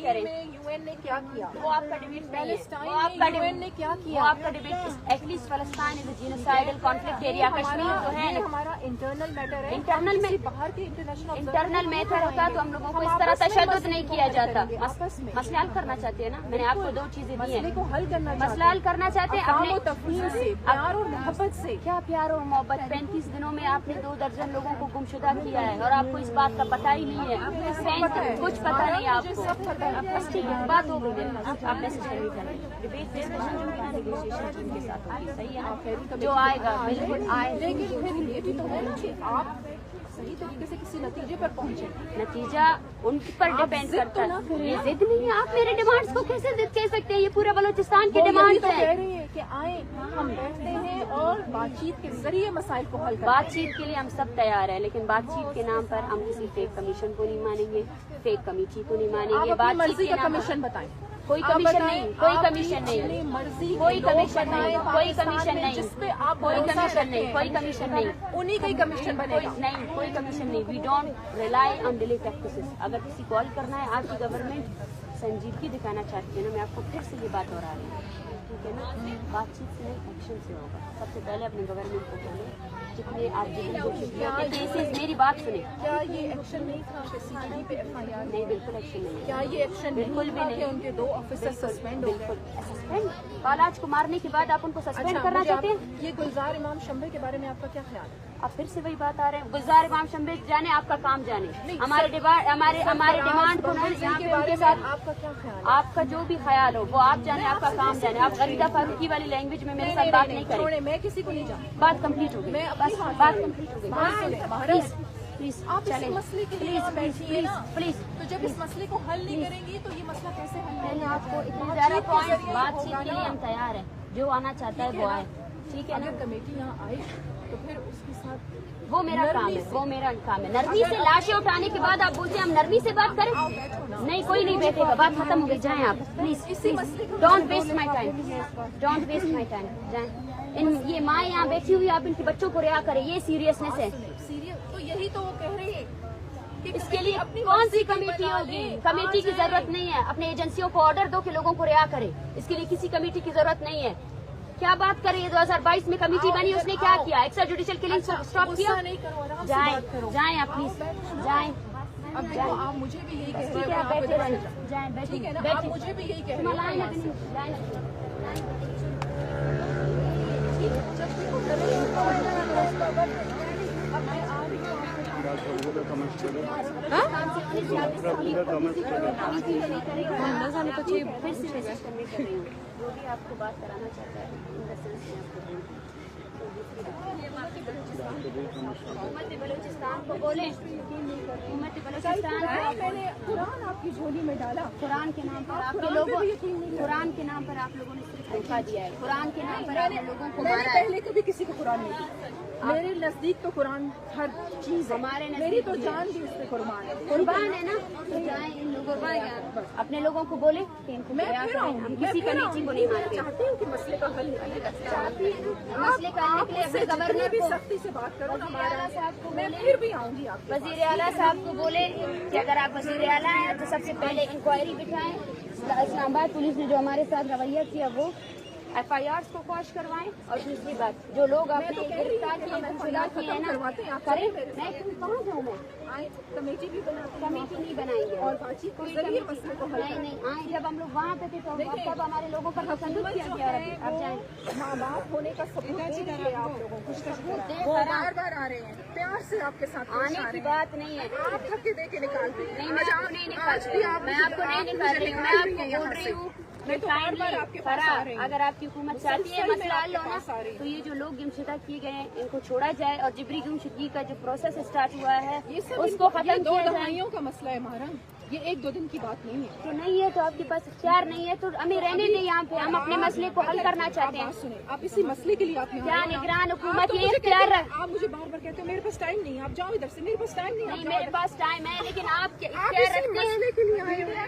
کریں. UN نے کیا کیا؟ وہ آپ کا ڈبیٹ نہیں ہے. فلسطین میں UN نے کیا کیا؟ وہ آپ کا ڈبیٹ. ایٹ لیسٹ فلسطین از اے جینوسائیڈل کانفلکٹ ایریا. کشمیر تو ہے. ہمارا انٹرنل میٹر ہے. انٹرنل میں باہر کے انٹرنل میٹر ہوتا تو ہم لوگوں کو اس طرح تشدد نہیں کیا جاتا. مسئلہ حل کرنا چاہتے ہیں نا. میں نے آپ کو 2 چیزیں دی ہیں. مسئلہ حل کرنا چاہتے ہیں اپنے تفہیم سے، پیار اور محبت سے. کیا پیار اور محبت. 35 دنوں میں آپ نے 2 درجن لوگوں کو گمشدہ کیا ہے اور آپ کو اس بات کا پتہ ہی نہیں ہے. کچھ پتہ نہیں آپ کو. بس ٹھیک ہے بات ہو گئی. آپ میسج نہیں کریں. ڈبیٹ ڈسکشن جو ہے نیگوشیشن ٹیم کے ساتھ ہوگی. صحیح ہے نا. جو آئے گا بالکل آئے. لیکن پھر یہ بھی تو ہے نا کہ آپ صحیح طریقے سے کسی نتیجے پر پہنچے. نتیجہ ان پر ڈیپینڈ کرتا ہے. یہ ضد نہیں ہے. آپ میرے ڈیمانڈس کو کیسے ضد کہہ سکتے ہیں؟ یہ پورے بلوچستان کی ڈیمانڈ ہے. کہہ رہی ہے کہ آئیں ہم بیٹھتے ہیں اور بات چیت کے ذریعے مسائل کو حل کریں. بات چیت کے لیے ہم سب تیار ہیں لیکن بات چیت کے نام پر ہم کسی فیک کمیشن کو نہیں مانیں گے. فیک کمیٹی کو نہیں مانیں گے. بات مرضی کا کمیشن بتائیں. کوئی کمیشن نہیں. کوئی کمیشن نہیں. مرضی کوئی کمیشن نہیں. کوئی کمیشن نہیں. جس پہ آپ کوئی کمیشن نہیں. کوئی کمیشن نہیں. انہی کا ہی کمیشن بنے گا. نہیں کوئی کمیشن نہیں. We don't rely on delay practices. اگر کسی کال کرنا ہے آپ کی گورنمنٹ سنجیدگی دکھانا چاہتی ہے نا. میں آپ کو پھر سے یہ بات دوہرا رہی ہوں. ٹھیک ہے نا. بات چیت سے نہیں ایکشن سے ہوگا. سب سے پہلے اپنے گورنمنٹ کو بولیں جتنے آپ کیسز. میری بات سنیں. کیا یہ ایکشن نہیں تھا کہ CID پہ FIR؟ نہیں بالکل ایکشن نہیں. کیا یہ ایکشن بالکل بھی نہیں. ان کے 2 آفیسر سسپینڈ ہو گئے؟ سسپینڈ. بالاج کو مارنے کے بعد آپ ان کو سسپینڈ کرنا چاہتے ہیں؟ یہ گلزار امام شمبے کے بارے میں آپ کا کیا خیال ہے؟ اب پھر سے وہی بات آ رہے ہیں. گلزار امام شمبے جانے آپ کا کام جانے. ہمارے ڈیمانڈ کو یہاں پہ ان کے ساتھ آپ کا کیا خیال ہے؟ آپ کا جو بھی خیال ہو وہ آپ جانے. آپ کا کام جانے. آپ غریدہ فاروقی والی لینگویج میں میرے ساتھ بات نہیں کریں. میں کسی کو نہیں جانتی. بات کمپلیٹ ہو گئی. بس بات کمپلیٹ ہو گئی. پلیز پلیز آپ اس مسئلے کے لیے بیٹھیے نا. پلیز. تو جب اس مسئلے کو حل نہیں کریں گی تو یہ مسئلہ کیسے حل میں نے ہوگا؟ آپ کو اتنے زیادہ پوائنٹ. بات چیت کے لیے ہم تیار ہیں. جو آنا چاہتا ہے وہ آئے. ٹھیک ہے نا. اگر کمیٹی یہاں آئے تو پھر اس کے ساتھ وہ میرا کام ہے. وہ میرا کام ہے. نرمی سے لاشیں اٹھانے کے بعد آپ بولتے ہیں ہم نرمی سے بات کریں. نہیں کوئی نہیں بیٹھے گا. بات ختم ہو گئی. جائیں آپ please. Don't waste my time. Don't waste my time. جائیں. یہ ماں یہاں بیٹھی ہوئی آپ ان کے بچوں کو رہا کریں. یہ سیریسنس ہے. تو یہی تو وہ کہہ رہے ہیں. اس کے لیے کون سی کمیٹی ہوگی؟ کمیٹی کی ضرورت نہیں ہے. اپنے ایجنسیوں کو آرڈر دو کہ لوگوں کو رہا کرے. اس کے لیے کسی کمیٹی کی ضرورت نہیں ہے. کیا بات کر رہی ہے؟ 2022 میں کمیٹی بنی. اس نے کیا کیا؟ ایکسٹرا جوڈیشل کلنگ اسٹاپ کیا. جائیں آپ پلیز. جائیں. اب آپ مجھے بھی یہی کہہ رہے آپ بیٹھے رہیں. جائیں ٹھیک ہے نا. آپ مجھے بھی یہی کہہ رہے ہیں. جو بھی آپ کو بات کرانا چاہتا ہے حکومت بلوچستان کو بولے. حکومت بلوچستان میں نے قرآن آپ کی جھولی میں ڈالا. قرآن کے نام پر آپ کے لوگوں قرآن کے نام پر آپ لوگوں نے صرف دھوکہ دیا ہے. قرآن کے نام پر آپ نے لوگوں کو مارا ہے. پہلے کبھی کسی کو قرآن نہیں دیا. میرے نزدیک تو قرآن ہر چیز ہے. ہمارے میری تو جان بھی اس پہ قربان ہے. قربان ہے نا. تو جائیں ان لوگوں کو اپنے لوگوں کو بولے کہ ان کو ہم کسی کمیٹی کو نہیں مانتے. چاہتی ہوں کہ مسئلے کا حل مسئلے کا حل کے لیے اپنے گورنر بھی کو سختی سے بات کرو. صاحب کو میں پھر بھی آؤں گی. آپ وزیر اعلیٰ صاحب کو بولے کہ اگر آپ وزیر اعلیٰ ہیں تو سب سے پہلے انکوائری بٹھائیں. اسلام آباد پولیس نے جو ہمارے ساتھ رویہ کیا وہ FIRs کو خواہش کروائیں. اور دوسری بات جو لوگ آپ نے گرفتار کیے ہیں نا کریں. میں کہاں جاؤں؟ میں کمیٹی بھی بناتے کمیٹی نہیں بنائیں گے اور بات چیت کوئی ذریعے کمیٹی مسئلے کو حل نہیں نہیں آئیں. جب ہم لوگ وہاں پہ تھے تو تب ہمارے لوگوں پر تشدد کیا گیا. اب جائیں. ماں باپ ہونے کا ثبوت دیجیے آپ لوگوں کو. وہ بار بار آ رہے ہیں. پیار سے آپ کے ساتھ آنے کی بات نہیں ہے. آپ تھک دے کے نکالتے ہیں. نہیں میں آپ کو نہیں نکال رہی ہوں. میں آپ کو نہیں نکال رہی ہوں. میں آپ کو بول رہی ہوں اگر آپ کی حکومت چاہتی ہے مسئلہ حل ہونا تو یہ جو لوگ گمشدہ کیے گئے ہیں ان کو چھوڑا جائے. اور جبری گمشدگی کا جو پروسیس اسٹارٹ ہوا ہے اس کو ختم کیا جائے. 2 دہائیوں کا مسئلہ ہے ہمارا. یہ 1-2 دن کی بات نہیں ہے. تو نہیں ہے تو آپ کے پاس اختیار نہیں ہے تو ہمیں رہنے دیں یہاں پہ. ہم اپنے مسئلے کو حل کرنا چاہتے ہیں. آپ اسی مسئلے کے لیے آپ کیا نگران حکومت یہ اختیار ہے. آپ مجھے بار بار کہتے ہیں میرے پاس ٹائم نہیں ہے. آپ جاؤ ادھر سے. میرے پاس ٹائم نہیں ہے. نہیں میرے پاس ٹائم ہے لیکن آپ اختیار رکھتے ہیں. کے لیے آئے ہیں.